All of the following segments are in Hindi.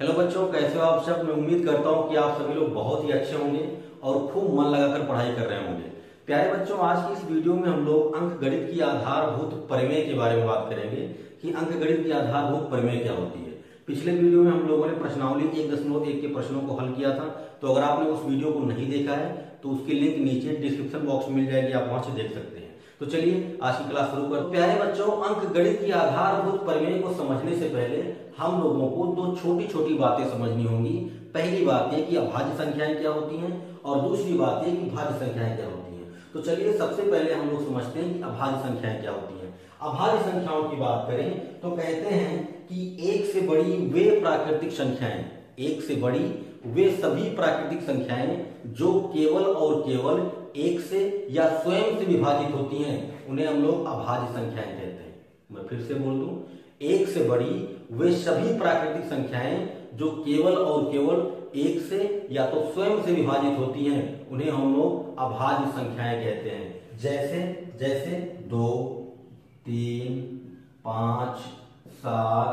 हेलो बच्चों, कैसे हो आप सब। मैं उम्मीद करता हूं कि आप सभी लोग बहुत ही अच्छे होंगे और खूब मन लगाकर पढ़ाई कर रहे होंगे। प्यारे बच्चों, आज की इस वीडियो में हम लोग अंकगणित की आधारभूत प्रमेय के बारे में बात करेंगे कि अंकगणित की आधारभूत प्रमेय क्या होती है। पिछले वीडियो में हम लोगों ने प्रश्नावली 1.1 के प्रश्नों को हल किया था, तो अगर आपने उस वीडियो को नहीं देखा है तो उसकी लिंक नीचे डिस्क्रिप्शन बॉक्स में मिल जाएगी, आप वहां से देख सकते हैं। तो चलिए आज की क्लास शुरू करते हैं। प्यारे बच्चों, अंकगणित की आधारभूत प्रमेय को समझने से पहले हम लोगों को दो छोटी छोटी बातें समझनी होंगी। पहली बात है कि अभाज्य संख्याएं क्या होती हैं और दूसरी बात है कि भाज्य संख्याएं क्या होती हैं। तो चलिए सबसे पहले हम लोग समझते हैं कि अभाज्य संख्याएं क्या होती हैं। अभाज्य संख्याओं की बात करें तो कहते हैं कि एक से बड़ी वे प्राकृतिक संख्याएं, एक से बड़ी वे सभी प्राकृतिक संख्याएं जो केवल और केवल एक से या स्वयं से विभाजित होती हैं, उन्हें हम लोग अभाज्य संख्याएं कहते हैं। मैं फिर से बोल दूं, एक से बड़ी वे सभी प्राकृतिक संख्याएं जो केवल और केवल एक से या तो स्वयं से विभाजित होती हैं, उन्हें हम लोग अभाज्य संख्याएं कहते हैं। जैसे जैसे 2, 3, 5, 7,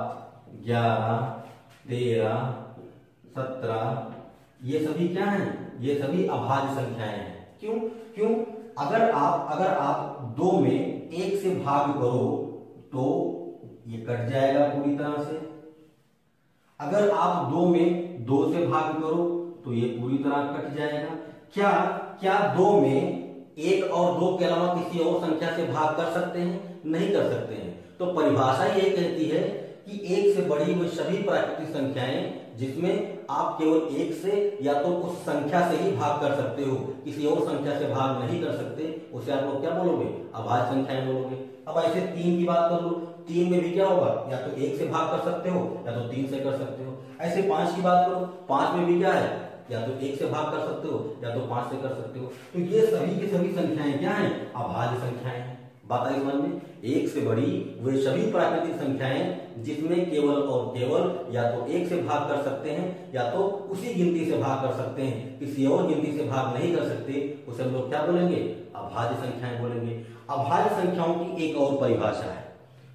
11, 13, 17, ये सभी क्या हैं? ये सभी अभाज्य संख्याएं हैं। क्यों? क्यों? अगर आप 2 में 1 से भाग करो तो ये कट जाएगा पूरी तरह से। अगर आप 2 में 2 से भाग करो तो ये पूरी तरह कट जाएगा। क्या 2 में 1 और 2 के अलावा किसी और संख्या से भाग कर सकते हैं? नहीं कर सकते हैं। तो परिभाषा ये कहती है कि एक से बड़ी हुई सभी प्राकृतिक संख्याएं जिसमें आप केवल एक से या तो उस संख्या से ही भाग कर सकते हो, किसी और संख्या से भाग नहीं कर सकते, उसे आप लोग क्या बोलोगे? अभाज्य संख्याएं बोलोगे। अब ऐसे 3 की बात कर लो, 3 में भी क्या होगा? या तो 1 से भाग कर सकते हो या तो 3 से कर सकते हो। ऐसे 5 की बात करो, 5 में भी क्या है? या तो 1 से भाग कर सकते हो या तो 5 से कर सकते हो। तो ये सभी की सभी संख्याएं क्या हैं? अभाज्य संख्याएं हैं। बात आई समझ में? एक से बड़ी वे सभी प्राकृतिक संख्याएं जिसमें केवल और केवल या तो 1 से भाग कर सकते हैं या तो उसी गिनती से भाग कर सकते हैं, किसी और गिनती से भाग नहीं कर सकते, उसे हम लोग क्या बोलेंगे? अभाज्य संख्याएं बोलेंगे। अभाज्य संख्याओं की एक और परिभाषा है।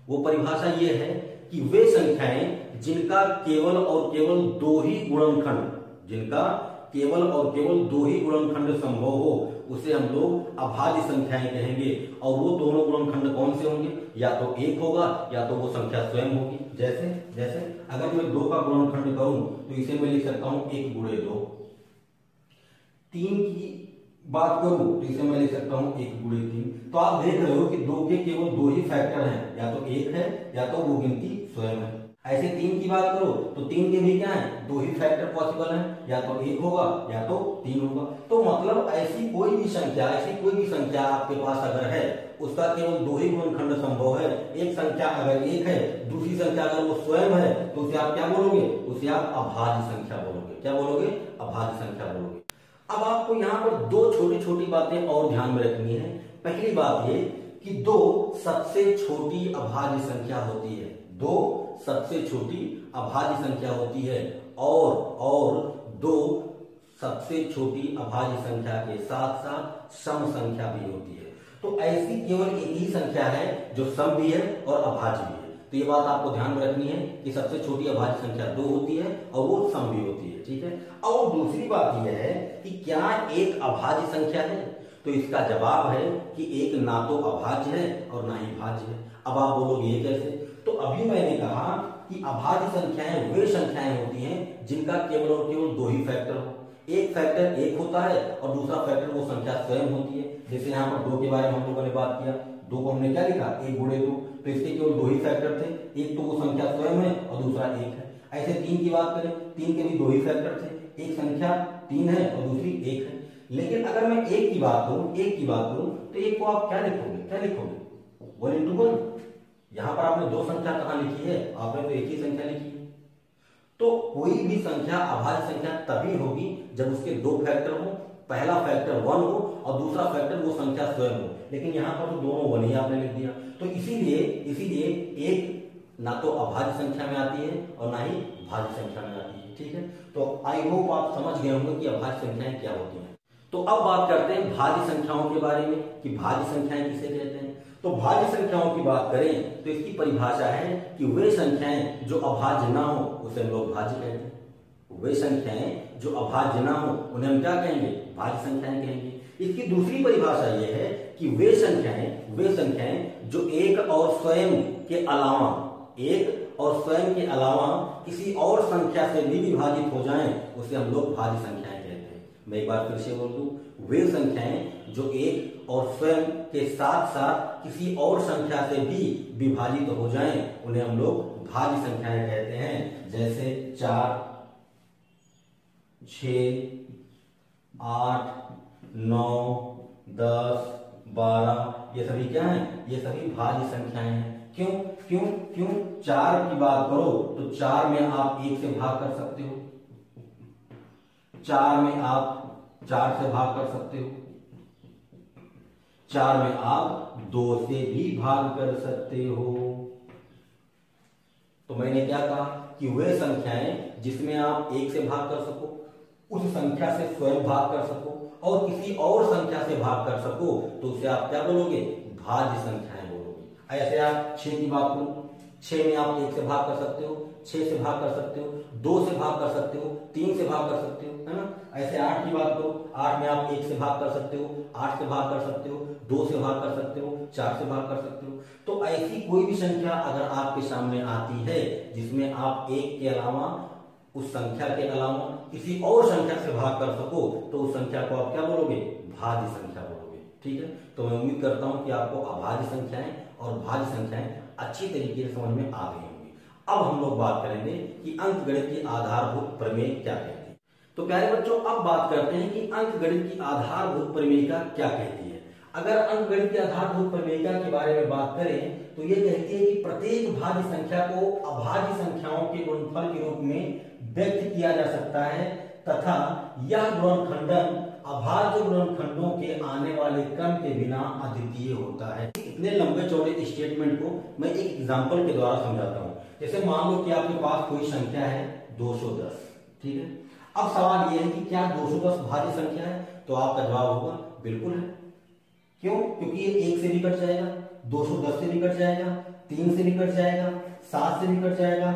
वो परिभाषा ये है कि वे संख्याएं जिनका केवल और केवल 2 ही गुणनखंड, जिनका केवल और केवल 2 ही गुणनखंड संभव हो, उसे हम लोग अभाज्य संख्याएं कहेंगे। और वो दोनों गुणनखंड कौन से होंगे? या तो 1 होगा या तो वो संख्या स्वयं होगी। जैसे जैसे अगर मैं 2 का गुणनखंड करूं तो इसे मैं लिख सकता हूं 1 गुणे 2। 3 की बात करूं तो इसे मैं लिख सकता हूं 1 गुणे 3। तो आप देख रहे हो कि 2 के केवल 2 ही फैक्टर हैं, या तो 1 है या तो वो गिनती स्वयं है। ऐसे 3 की बात करो तो 3 के भी क्या है? 2 ही फैक्टर पॉसिबल है, या तो 1 होगा या तो 3 होगा। तो मतलब ऐसी कोई भी संख्या आपके पास अगर है, उसका केवल 2 ही गुणनखंड संभव है। एक संख्या अगर 1 है, दूसरी संख्या अगर वो स्वयं है, तो उसे आप क्या बोलोगे? उसे आप अभाज्य संख्या बोलोगे। क्या बोलोगे? अभाज्य संख्या बोलोगे। अब आपको यहाँ पर 2 छोटी छोटी बातें और ध्यान में रखनी है। पहली बात ये कि 2 सबसे छोटी अभाज्य संख्या होती है। 2 सबसे छोटी अभाज्य संख्या होती है और 2 सबसे छोटी अभाज्य संख्या के साथ साथ सम संख्या भी होती है। तो ऐसी केवल एक ही संख्या है जो सम भी है और अभाज्य भी है। तो ये बात आपको ध्यान में रखनी है कि सबसे छोटी अभाज्य संख्या 2 होती है और वो सम भी होती है। ठीक है। और दूसरी बात यह है कि क्या एक अभाज्य संख्या है? तो इसका जवाब है कि एक ना तो अभाज्य है और ना ही भाज्य है। अब आप बोलोगे ये कैसे? तो अभी मैंने कहा कि अभाज्य संख्याएं वे संख्याएं होती हैं जिनका केवल और केवल 2 ही फैक्टर हो। एक फैक्टर 1 होता है और दूसरा फैक्टर वो संख्या स्वयं होती है। जैसे यहाँ पर 2 के बारे में हम लोगों ने बात किया, 2 को हमने क्या लिखा? 1 गुणे 2। तो इसके केवल 2 ही फैक्टर थे, एक तो वो संख्या स्वयं है और दूसरा 1 है। ऐसे 3 की बात करें, 3 के भी 2 ही फैक्टर थे, एक संख्या 3 है और दूसरी 1 है। लेकिन अगर मैं 1 की बात करूं तो 1 को आप क्या लिखोगे? 1 into 1। यहां पर आपने 2 संख्या कहां लिखी है? आपने तो एक ही संख्या लिखी है। तो कोई भी संख्या अभाज्य संख्या तभी होगी जब उसके 2 फैक्टर हो, पहला फैक्टर 1 हो और दूसरा फैक्टर वो संख्या स्वयं हो। लेकिन यहां पर तो दोनों 1 ही आपने लिख दिया। तो इसीलिए एक ना तो अभाज्य संख्या में आती है और ना ही भाज्य संख्या में आती है। ठीक है। तो आई होप आप समझ गए होंगे कि अभाज्य संख्याएं क्या होती हैं। तो अब बात करते हैं भाज्य संख्याओं के बारे में कि भाज्य संख्याएं किसे कहते हैं। तो भाज्य संख्याओं की बात करें तो इसकी परिभाषा है कि वे संख्याएं जो अभाज्य ना हो उसे हम लोग भाज्य कहते हैं। वे संख्याएं जो अभाज्य ना हो उन्हें हम क्या कहेंगे, भाज्य संख्याएं कहेंगे। इसकी दूसरी परिभाषा यह है कि वे संख्याएं जो एक और स्वयं के अलावा किसी और संख्या से भी विभाजित हो जाएं, उसे हम लोग भाज्य संख्याएं कहते हैं। मैं एक बार फिर से बोल दूं, वे संख्याएं जो एक और स्वयं के साथ साथ किसी और संख्या से भी विभाजित हो जाएं, उन्हें हम लोग भाज्य संख्याएं कहते हैं। जैसे 4, 6, 8, 9, 10, 12, ये सभी क्या हैं, ये सभी भाज्य संख्याएं हैं। क्यों क्यों क्यों 4 की बात करो तो 4 में आप 1 से भाग कर सकते हो, 4 में आप 4 से भाग कर सकते हो, 4 में आप 2 से भी भाग कर सकते हो। तो मैंने क्या कहा कि वे संख्याएं जिसमें आप 1 से भाग कर सको, उस संख्या से स्वयं भाग कर सको और किसी और संख्या से भाग कर सको, तो उसे आप क्या बोलोगे, भाज्य संख्याएं बोलोगे। ऐसे आप 6 की बात करो, 6 में आप 1 से भाग कर सकते हो, 6 से भाग कर सकते हो, 2 से भाग कर सकते हो, 3 से भाग कर सकते हो, है ना। ऐसे 8 की बात करो, 8 में आप 1 से भाग कर सकते हो, 8 से भाग कर सकते हो, 2 से भाग कर सकते हो, 4 से भाग कर सकते हो। तो ऐसी कोई भी संख्या अगर आपके सामने आती है जिसमें आप 1 के अलावा, उस संख्या के अलावा किसी और संख्या से भाग कर सको, तो उस संख्या को आप क्या बोलोगे, भाज्य संख्या बोलोगे। ठीक है, तो मैं उम्मीद करता हूं कि आपको अभाज्य संख्याएं और भाज्य संख्याएं अच्छी तरीके से समझ में आ गई होंगी। अब हम लोग बात करेंगे कि अंकगणित की आधारभूत प्रमेय क्या कहती है। तो प्यारे बच्चों, अब बात करते हैं कि अंकगणित की आधारभूत प्रमेयिका क्या कहती है। अगर अंकगणित की आधारभूत प्रमेयिका के बारे में बात करें तो ये कहती है कि प्रत्येक भाज्य संख्या को अभाज्य संख्याओं के गुणनफल के रूप में व्यक्त किया जा सकता है तथा यह गुणनखंडन अभाज्य गुणनखंडों के आने वाले क्रम के बिना अद्वितीय होता है। इतने लंबे चौड़े स्टेटमेंट को मैं एक एग्जांपल के द्वारा समझाता हूं। जैसे मान लो कि आपके पास कोई संख्या है 210, ठीक है। अब सवाल यह है कि क्या 210 भाज्य संख्या है, तो आपका जवाब होगा बिल्कुल है। क्यों? क्योंकि ये 1 से भी कट जाएगा, 210 से भी कट जाएगा, 3 से भी कट जाएगा, 7 से भी कट जाएगा,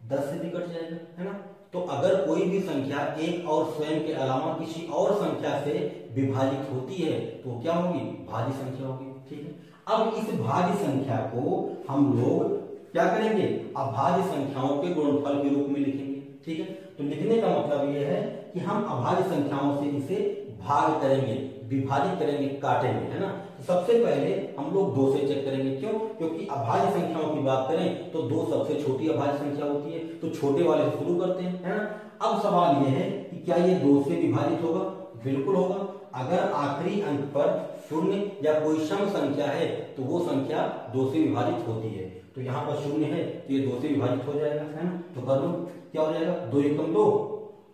10 से भी कट जाएगा, है ना। तो अगर कोई भी संख्या एक और स्वयं के अलावा किसी और संख्या से विभाजित होती है तो क्या होगी, भाज्य संख्या होगी। ठीक है, अब इस भाज्य संख्या को हम लोग क्या करेंगे, अभाज्य संख्याओं के गुणनफल के रूप में लिखेंगे। ठीक है, तो लिखने का मतलब यह है कि हम अभाज्य संख्याओं से इसे भाग करेंगे, विभाजित करेंगे, काटेंगे, है ना। तो सबसे पहले हम लोग 2 से चेक करेंगे। क्यों? क्योंकि अभाज्य संख्याओं की बात करें तो 2 सबसे छोटी अभाज्य संख्या होती है, तो छोटे वाले से शुरू करते हैं, है ना। अब सवाल यह है कि क्या ये 2 से विभाजित होगा, बिल्कुल होगा। अगर आखिरी अंक पर 0 या कोई सम संख्या है तो वो संख्या 2 से विभाजित होती है। तो यहाँ पर 0 है तो ये 2 से विभाजित हो जाएगा, है ना। तो कर लो, क्या हो जाएगा, 2 एकम 2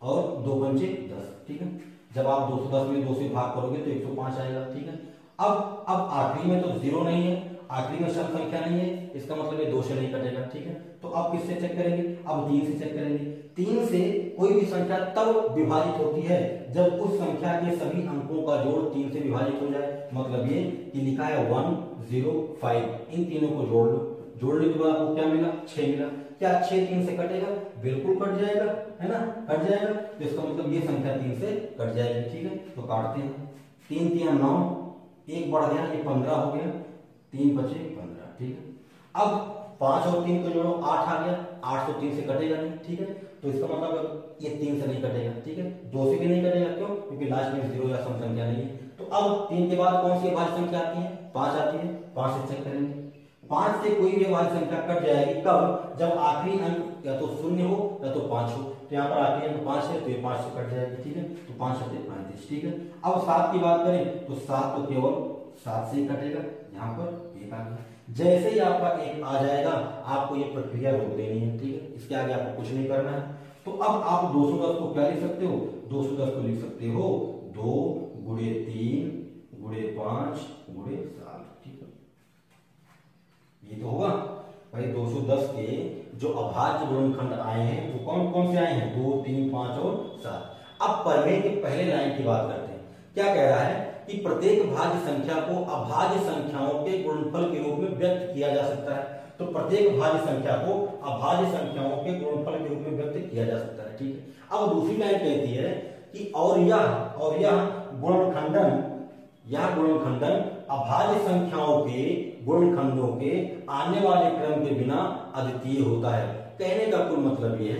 और 2 पंचे 10। ठीक है, जब आप 210 में 2 से भाग करोगे तो 105 आएगा। ठीक है, अब आखिरी में तो 0 नहीं है, आखिरी में सम संख्या नहीं है, इसका मतलब ये 2 से नहीं कटेगा। ठीक है, तो अब किससे चेक करेंगे, अब 3 से चेक करेंगे। 3 से कोई भी संख्या तब विभाजित होती है जब उस संख्या के सभी अंकों का जोड़ 3 से विभाजित हो जाए। मतलब ये कि लिखा है 105, इन तीनों को जोड़ लो, जोड़ने के बाद आपको क्या मिला, 6 मिला। क्या 6 3 से कटेगा, बिल्कुल कट जाएगा, है ना, कट जाएगा। तो इसका मतलब ये संख्या 3 से कट जाएगी। ठीक है, तो काटते हैं, 3 3 9, 1 बढ़ गया, ये 15 हो गया, 3 बचे 15। ठीक है, अब 5 और 3 को जोड़ो, 8 आ गया, 8 तो 3 से कटेगा नहीं। ठीक है, तो इसका मतलब ये 3 से नहीं कटेगा। ठीक है, 2 से भी नहीं कटेगा। क्यों? क्योंकि लास्ट में 0 या सम संख्या नहीं है। तो अब 3 के बाद कौन सी भाज्य संख्या आती है, 5 आती है, 5 से चेक करेंगे। 5 से कोई भी भाज्य संख्या कट जाएगी, कब, जब आखिरी अंक या तो 0 हो या तो 5 हो। तो यहाँ पर आखिरी अंक 5 है तो ये 5 से कट जाएगी। ठीक है, तो 5 से 35। ठीक है, अब 7 की बात करें तो 7 तो केवल 7 से ही कटेगा, यहाँ पर 1 आ गया। जैसे ही आपका 1 आ जाएगा आपको ये प्रक्रिया रोक देनी है। ठीक है, इसके आगे आपको कुछ नहीं करना है। तो अब आप 210 को क्या लिख सकते हो, 210 को लिख सकते हो 2 गुणे 3 गुणे 5 गुणे 7। ठीक है, ये तो होगा भाई। 210 के जो अभाज्य गुणनखंड आए हैं वो कौन कौन से आए हैं, 2 3 5 और 7। अब प्रमेय के पहले लाइन की बात करते हैं। क्या कह रहा है कि प्रत्येक भाज्य संख्या को अभाज्य संख्याओं के गुणनफल के रूप में व्यक्त किया जा सकता है। तो प्रत्येक भाज्य संख्या को अभाज्य संख्याओं के गुणनफल के रूप में व्यक्त किया जा सकता है। ठीक है, अब दूसरी लाइन कहती है कि और यह गुणनखंडन अभाज्य संख्याओं के गुणनखंडों के आने वाले क्रम के बिना अद्वितीय होता है। कहने का कुल मतलब यह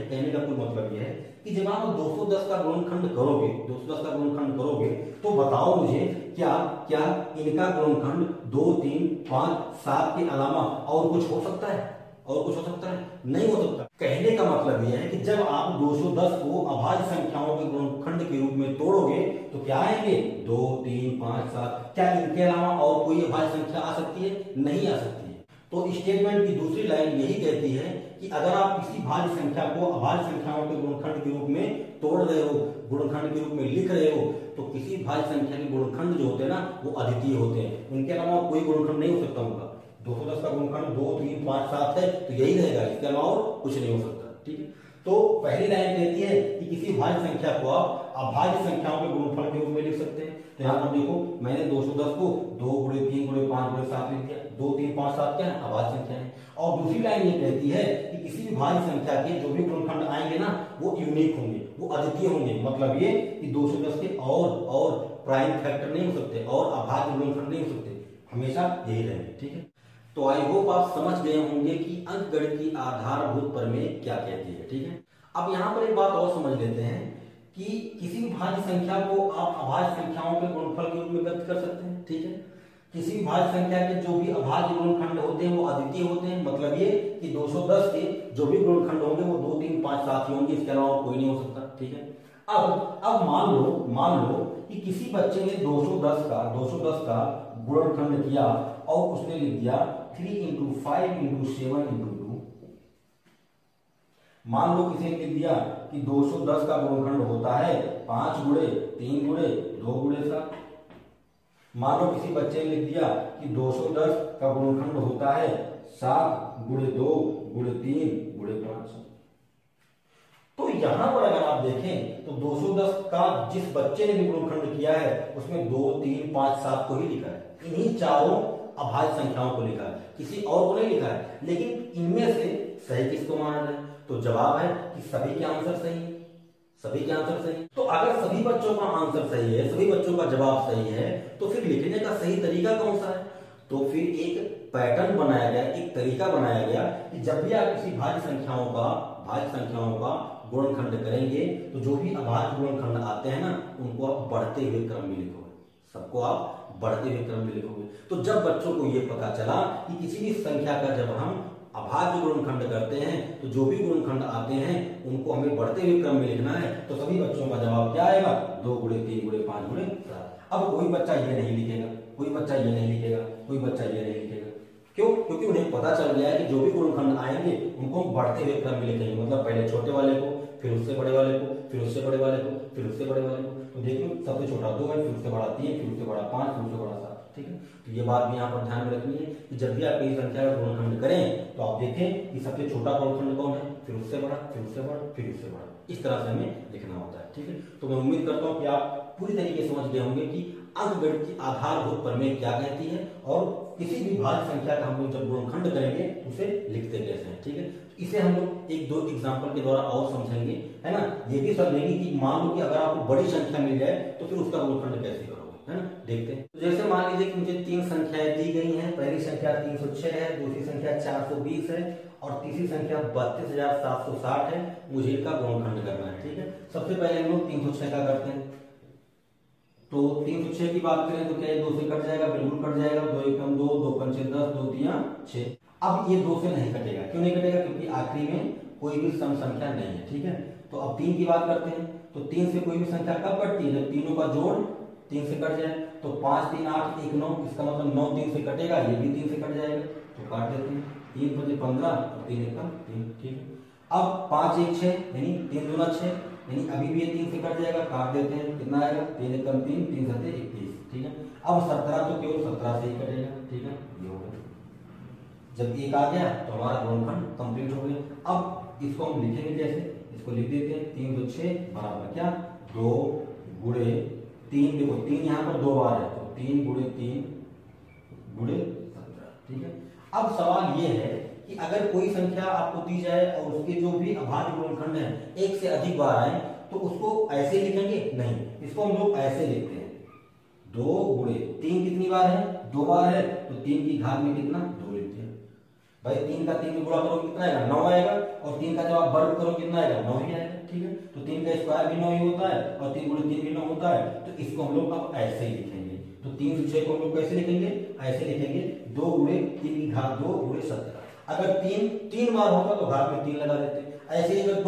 है कि जब आप 210 का गुणनखंड करोगे तो बताओ मुझे क्या इनका गुणनखंड 2, 3, 5, 7 के अलावा और कुछ हो सकता है? नहीं हो सकता। कहने का मतलब यह है कि जब आप 210 को अभाज्य संख्याओं के गुणनखंड के रूप में तोड़ोगे तो क्या आएंगे? 2, 3, 5, 7। क्या इनके अलावा और कोई अभाज्य संख्या आ सकती है? नहीं आ सकती है। तो स्टेटमेंट की दूसरी लाइन यही कहती है कि अगर आप किसी भाज्य संख्या को अभाज्य संख्याओं के गुणनखंड के रूप में तोड़ रहे हो, गुणनखंड के रूप में लिख रहे हो, तो किसी भाज्य संख्या के गुणनखंड जो होते हैं ना वो अद्वितीय होते हैं। उनके अलावा कोई गुणनखंड नहीं हो सकता उनका। 210 का गुणनखंड 2, 3, 5, 7 है तो यही रहेगा, इसके अलावा और कुछ नहीं हो सकता। ठीक है, तो पहली लाइन कहती है कि किसी भाज्य संख्या को आप अभाज्य संख्याओं के गुणनफल के रूप में लिख सकते हैं। तो यहाँ पर देखो मैंने 210 को 2 गुणे 3 गुणे 5 गुणे 7 लिख दिया। 2, 3, 5, 7 क्या है? अभाज्य संख्या है। और दूसरी लाइन ये कहती है कि किसी भी भाज्य संख्या के जो भी गुणनखंड आएंगे ना वो यूनिक होंगे, वो अद्वितीय होंगे। मतलब ये कि 210 के और प्राइम फैक्टर नहीं हो सकते और अभाज्य गुणनखंड नहीं हो सकते, हमेशा यही रहेंगे। ठीक है, तो आई होप आप समझ गए होंगे कि अंकगणित की आधारभूत प्रमेय क्या कहती है। ठीक है, अब यहाँ पर एक बात और समझ लेते हैं कि किसी भी भाज्य संख्या को आप अभाज्य संख्याओं के गुणनफल के रूप में व्यक्त कर सकते हैं। ठीक है, किसी भी भाज्य संख्या के जो भी अभाज्य गुणनखंड होते हैं वो अद्वितीय होते हैं। मतलब ये कि 210 के जो भी गुणनखंड होंगे वो 2, 3, 5, 7 ही होंगे, इसके अलावा कोई नहीं हो सकता। ठीक है, अब मान लो कि किसी बच्चे ने 210 का गुणनखंड किया और उसने लिख दिया 3 × 5 × 7 × 2। मान लो किसी ने लिख दिया कि 210 का गुणनखंड होता है 5 गुणे 3 गुणे 2 गुणे 7। मान लो किसी बच्चे ने लिख दिया कि 210 का गुणनखंड होता है 7 गुणे 2 गुणे 3 गुणे 5। तो यहां पर अगर आप देखें तो 210 का जिस बच्चे ने भी गुणनखंड किया है उसमें 2, 3, 5, 7 को ही लिखा है। इन्हीं चारों अभाज्य संख्याओं को लिखा है, किसी और को नहीं लिखा है। लेकिन इनमें से सही किसको माना जाए? तो जवाब है कि सभी के आंसर सही है, सभी के आंसर सही। तो अगर सभी बच्चों का आंसर सही है, सभी बच्चों का जवाब सही है, तो फिर लिखने का सही तरीका कौन सा है? तो फिर एक पैटर्न बनाया गया, एक तरीका बनाया गया कि जब भी आप किसी भाज्य संख्याओं का गुणनखंड करेंगे तो जो भी अभाज्य गुणनखंड आते हैं ना उनको आप बढ़ते हुए क्रम में लिखोगे, सबको आप बढ़ते हुए क्रम में लिखोगे। तो जब बच्चों को यह पता चला कि किसी भी संख्या का जब हम अभाज्य गुणनखंड करते हैं तो जो भी गुणनखंड आते हैं उनको हमें बढ़ते हुए क्रम में लिखना है, तो सभी बच्चों का जवाब क्या आएगा? 2 गुणे 3 गुणे 5 गुणे 7। अब कोई बच्चा ये नहीं लिखेगा, कोई बच्चा ये नहीं लिखेगा, कोई बच्चा ये नहीं लिखेगा। क्यों? क्योंकि उन्हें पता चल गया है कि जो भी गुणनखंड आएंगे उनको हम बढ़ते हुए क्रम में लिखेंगे। मतलब पहले छोटे वाले को, फिर उससे बड़े वाले को, फिर उससे बड़े वाले को, फिर उससे बड़े वाले को। तो देखो सबसे छोटा 2 है, फिर उससे बड़ा 3, फिर उससे बड़ा 5, फिर उससे बड़ा 7। ठीक है, तो ये बात भी यहाँ पर ध्यान में रखनी है कि जब भी आप कई संख्या का गुणनखंड करें तो आप देखें कि सबसे छोटा गुणनखंड कौन है, फिर उससे बड़ा, फिर उससे बड़ा, फिर उससे बड़ा। इस तरह से हमें लिखना होता है। ठीक है, तो मैं उम्मीद करता हूँ कि आप पूरी तरीके से समझ गए होंगे कि अंकगणित की आधारभूत प्रमेय क्या कहती है और किसी भी भाज्य संख्या का हम लोग जब गुणनखंड करेंगे तो उसे लिखते कैसे हैं। ठीक है, इसे हम लोग 1-2 एग्जाम्पल के द्वारा और समझेंगे, है ना। ये भी समझेंगे कि मान लो कि अगर आपको बड़ी संख्या मिल जाए तो फिर उसका गुणनखंड कैसे करोगे, है ना। देखते हैं। तो जैसे मान लीजिए कि मुझे 3 संख्याएं दी गई हैं। पहली संख्या 306 है, दूसरी संख्या 420 है और तीसरी संख्या 32,760 है। मुझे इनका गुणनखंड करना है। ठीक है, सबसे पहले हम लोग 306 का करते हैं। तो 306 की बात करें तो क्या ये 2 से कट जाएगा? बिल्कुल कट जाएगा। 2 एकम 2, 2 पंचे 10, 2 तिया 6। अब ये 2 से नहीं कटेगा। क्यों नहीं कटेगा? क्योंकि आखिरी में कोई भी सम संख्या नहीं है। ठीक है, तो अब 3 की बात करते हैं। तो 3 से कोई भी संख्या कब कटती है? जब तीनों का जोड़ 3 से कट जाए। तो 5, 3, 8, 1, 9, इसका मतलब 9 3 से कटेगा, ये भी 3 से कट जाएगा, तो काट देते हैं। 3 5 15 और 3 एकम 3। ठीक है, अब 5 1 6 यानी 3 दूना 6, यानी अभी भी ये 3 से कट जाएगा, काट देते हैं। कितना आएगा? 3 एकम 3, 3 7 21। ठीक है, अब 17 तो केवल 17 से ही कटेगा। ठीक है, ये हो गया। जब 1 आ गया तो हमारा गुणनखंड कंप्लीट हो गया। अब इसको हम लिखेंगे कैसे? इसको लिख देते हैं 3 2 6 बराबर क्या? 2 गुणे 3। देखो 3 यहाँ पर 2 बार है, तो 3 गुणे 3 गुणे 17। ठीक है, अब सवाल ये है कि अगर कोई संख्या आपको दी जाए और उसके जो भी अभाज्य गुणनखंड है 1 से अधिक बार आए तो उसको ऐसे लिखेंगे नहीं, इसको हम लोग ऐसे लिखते हैं 2 गुणे 3 कितनी बार है, 2 बार है, तो 3 की घात में कितना 2 लिखते हैं। भाई 3 का 3 में गुणा करो कितना आएगा 9 आएगा, और 3 का जब आप वर्ग करो कितना आएगा 9 ही आएगा। ठीक है, तो 3 का स्क्वायर भी 9 ही होता है और 3 गुणे 3 भी 9 होता है, तो इसको हम लोग अब ऐसे ही लिखेंगे। तो 3 से 6 को हम लोग कैसे लिखेंगे, ऐसे लिखेंगे 2 गुणे 3 की घात 2 गुणे 17। अगर 3 बार होता तो घात में 3 लगा देते, ऐसे ही अगर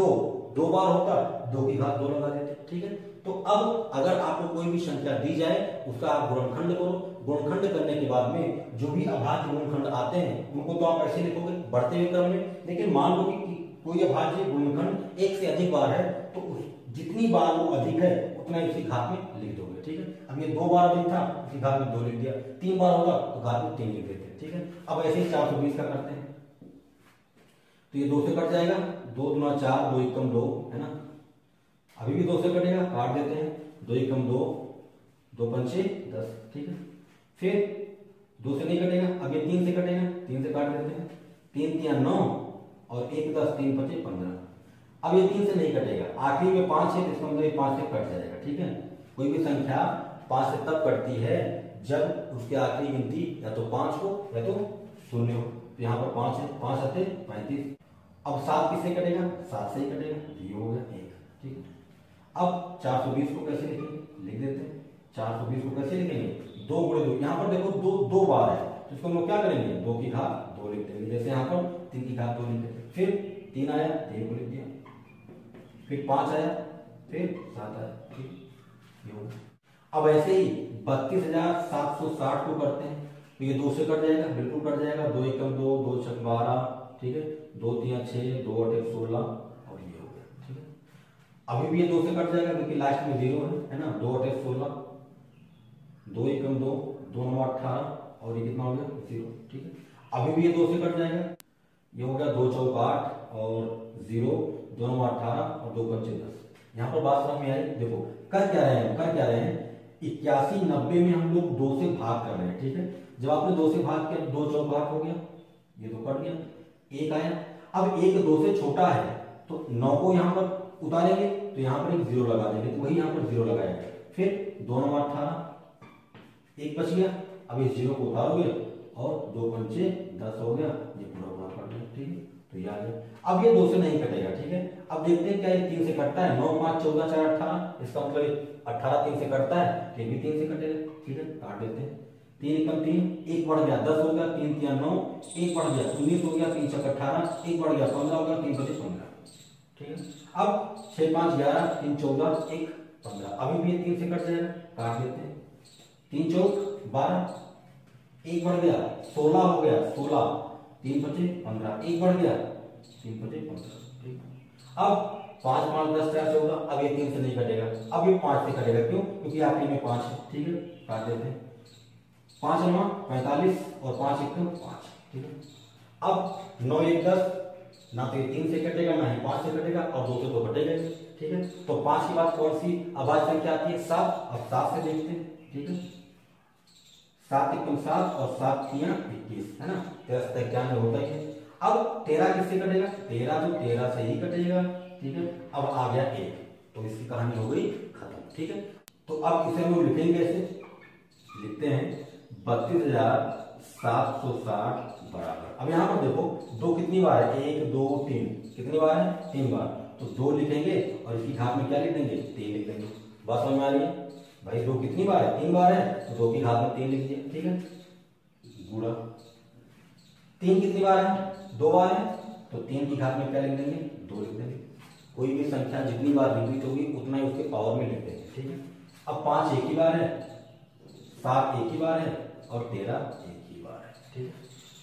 2 बार होता 2 की घात 2 लगा देते। ठीक है, तो अब अगर आपको कोई भी संख्या दी जाए उसका आप गुणनखंड करो, गुणनखंड करने के बाद में जो भी अभाज्य गुणनखंड आते हैं उनको तो आप ऐसे लिखोगे बढ़ते हुए क्रम में, लेकिन मान लो कि कोई अभाज्य गुणनखंड 1 से अधिक बार है तो जितनी बार वो अधिक है उतना ही उसकी घात में लिख दोगे। ठीक है, अब ये 2 बार अधिक था उसकी घात में 2 लिख दिया, 3 बार होगा तो घात में 3 लिख देते। ठीक है, अब ऐसे ही 420 का करते हैं, तो ये 2 से कट जाएगा, 2 दूना 4, 2 एकम 2 है ना, अभी भी 2 से कटेगा, काट देते हैं, 2 एकम 2, 2 पंचे 10। ठीक है, फिर 2 से नहीं कटेगा, अब ये 3 से कटेगा, 3 से काट देते हैं, 3 3 9 और 1 10, 3 पंचे 15। अब ये 3 से नहीं कटेगा, आखिरी में 5 है तो इसका मतलब ये 5 से कट जाएगा। ठीक है, कोई भी संख्या 5 से तब कटती है जब उसकी आखिरी गिनती या तो 5 हो या तो 0 हो। तो यहाँ पर 5 है, 5 आते 35। अब 7 किससे कटेगा, 7 से ही कटेगा, ये हो गया 1। ठीक है, अब 420 को कैसे लिखेंगे, लिख देते हैं 420 को कैसे लिखेंगे 2 गुणे 2। यहाँ पर देखो 2 बार है तो इसको हम लोग क्या करेंगे 2 की घात 2 लिख देंगे, जैसे यहाँ पर 3 की घात 2 लिख देते, फिर 3 आया 3 को लिख दिया, फिर 5 आया, फिर 7 आया। ठीक, ये हो गया। अब ऐसे ही 32,760 को करते हैं, तो ये 2 से कट जाएगा, बिल्कुल कट जाएगा, 2 एकम 2, 2 छक 12। ठीक है, 2 3 6, 2 8 16 और ये हो गया। ठीक है, अभी भी ये 2 से कट जाएगा क्योंकि लास्ट में 0 है ना, 2 8 16, 2 एकम 2, 2 9 18 और ये कितना हो गया 0। ठीक है, अभी भी ये 2 से कट जाएगा, ये हो गया 2 चौक 8 और 0, 2 9 18 और 2 पंचे 10। यहाँ पर बात समझ में आई, देखो कर क्या रहे हैं 81 90 में हम लोग 2 से भाग कर रहे हैं। ठीक है, जब आपने 2 से भाग किया 2 चौक 8 हो गया, ये तो कट गया, 1 आया। अब 1 2 से छोटा है तो 9 को यहाँ पर उतारेंगे तो यहाँ पर एक 0 लगा देंगे, तो वही यहाँ पर 0 लगाएंगे, फिर 2 9 18, 1 बच गया, अब इस 0 को उतारोगे और 2 पंचे 10 हो गया, ये पूरा पूरा कट गया। ठीक है, तो ये आ गया। अब ये 2 से नहीं कटेगा। ठीक है, अब देखते हैं क्या ये 3 से कटता है, 9 5 14 4 18, इसका मतलब 18 3 से कटता है, फिर भी 3 से कटेगा। ठीक है, काट देते हैं, 3 एकम 3, 1 बढ़ गया 10 हो गया, 3 3 9, 1 बढ़ गया 19 हो गया, 3 6 18, 1 बढ़ गया 15 हो गया, 3 5 15। ठीक है, अब 6 5 11, 3 14, 1 15, अभी भी 3 से कट जाएगा, काट देते हैं, 3 चौक 12, 1 बढ़ गया 16 हो गया 16, 3 5 15, 1 बढ़ गया 3 5 15। ठीक, अब 5 5 10 4 14, अब ये 3 से नहीं कटेगा, अब ये 5 से कटेगा, क्यों, क्योंकि आखिरी में 5 है। ठीक है, काट देते हैं, 5 9 45 और 5 1 5। ठीक है, अब 9 1 10, ना तो ये 3 से कटेगा ना ही 5 से कटेगा और 2 से तो कटेगा। ठीक है, तो 5 के बाद कौन सी अभाज्य संख्या आती है 7, अब 7 से देखते हैं। ठीक है, 7 एकम 7 और 7 3 21 है ना, 13 91 होता ही है। अब 13 किससे कटेगा, 13 तो 13 से ही कटेगा। ठीक है, अब आ गया 1, तो इसकी कहानी हो गई खत्म। ठीक है, तो अब इसे हम लोग लिखेंगे कैसे, लिखते हैं 32,760 बराबर। अब यहाँ पर देखो 2 कितनी बार है, 1 2 3, कितनी बार है 3 बार, तो 2 लिखेंगे और इसकी घात में क्या लिख देंगे 3 लिख देंगे। बात समझ में आ रही है भाई, 2 कितनी बार है 3 बार है, तो 2 की घात में 3 लिख दिया। ठीक है, गुणा 3 कितनी बार है 2 बार है, तो 3 की घात में क्या लिख देंगे 2 लिख देंगे। कोई भी संख्या जितनी बार रिपीट होगी उतना ही उसके पावर में लिख देंगे। ठीक है, अब 5 एक ही बार है, 7 एक ही बार है और 13 एक ही बार है। ठीक है,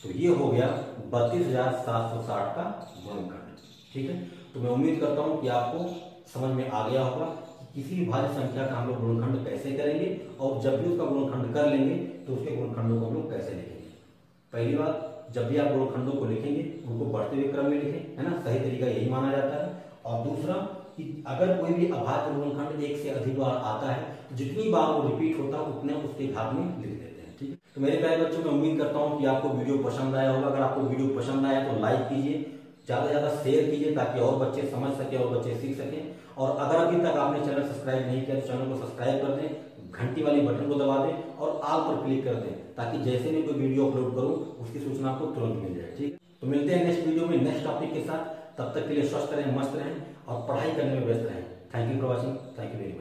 तो ये हो गया 32,760 का गुणनखंड। ठीक है, तो मैं उम्मीद करता हूं कि आपको समझ में आ गया होगा कि किसी भी भाज्य संख्या का हम लोग गुणनखंड कैसे करेंगे और जब भी उसका गुणनखंड कर लेंगे तो उसके गुणनखंडों को हम लोग कैसे लिखेंगे। पहली बात, जब भी आप गुणनखंडों को लिखेंगे उनको बढ़ते हुए क्रम में लिखें, है ना, सही तरीका यही माना जाता है। और दूसरा कि अगर कोई भी अभाज्य गुणनखंड 1 से अधिक बार आता है तो जितनी बार वो रिपीट होता है उतने उसके घात में लिख देते हैं। ठीक है, तो मेरे प्यारे बच्चों, मैं उम्मीद करता हूं कि आपको वीडियो पसंद आया होगा। अगर आपको वीडियो पसंद आया तो लाइक कीजिए, ज्यादा से ज्यादा शेयर कीजिए ताकि और बच्चे समझ सके और बच्चे सीख सकें। और अगर अभी तक आपने चैनल सब्सक्राइब नहीं किया तो चैनल को सब्सक्राइब कर दें, घंटी वाली बटन को दबा दें और ऑल पर क्लिक कर दें, ताकि जैसे मैं कोई वीडियो अपलोड करूं उसकी सूचना आपको तुरंत मिल जाए। ठीक है, तो मिलते हैं नेक्स्ट वीडियो में नेक्स्ट टॉपिक के साथ। तब तक के लिए स्वस्थ रहें, मस्त रहें और पढ़ाई करने में व्यस्त रहें। Thank you for watching. Thank you very much.